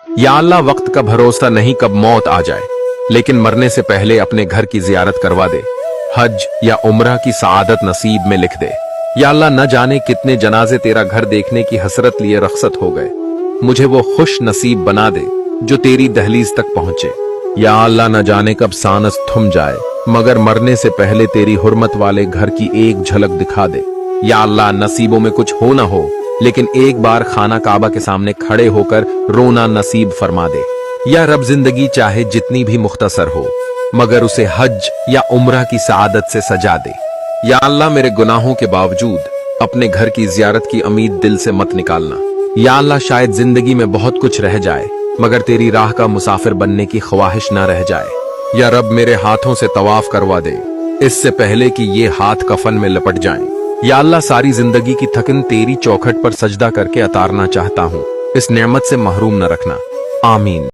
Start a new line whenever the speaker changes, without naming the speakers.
या अल्लाह, वक्त का भरोसा नहीं कब मौत आ जाए, लेकिन मरने से पहले अपने घर की जियारत करवा दे, हज या उम्रा की सआदत नसीब में लिख दे। या अल्लाह, न जाने कितने जनाजे तेरा घर देखने की हसरत लिए रखसत हो गए, मुझे वो खुश नसीब बना दे जो तेरी दहलीज तक पहुंचे। या अल्लाह, न जाने कब सांस थम जाए, मगर मरने से पहले तेरी हुर्मत वाले घर की एक झलक दिखा दे। या अल्लाह, नसीबों में कुछ हो ना हो, लेकिन एक बार खाना काबा के सामने खड़े होकर रोना नसीब फरमा दे। या रब, जिंदगी चाहे जितनी भी मुख्तसर हो, मगर उसे हज या उम्रा की सआदत से सजा दे। या अल्लाह, मेरे गुनाहों के बावजूद अपने घर की जियारत की उम्मीद दिल से मत निकालना। या अल्लाह, शायद जिंदगी में बहुत कुछ रह जाए, मगर तेरी राह का मुसाफिर बनने की ख्वाहिश ना रह जाए। या रब, मेरे हाथों से तवाफ करवा दे, इससे पहले कि ये हाथ कफन में लपट जाएं। या अल्लाह, सारी जिंदगी की थकन तेरी चौखट पर सजदा करके उतारना चाहता हूँ, इस नेमत से महरूम न रखना। आमीन।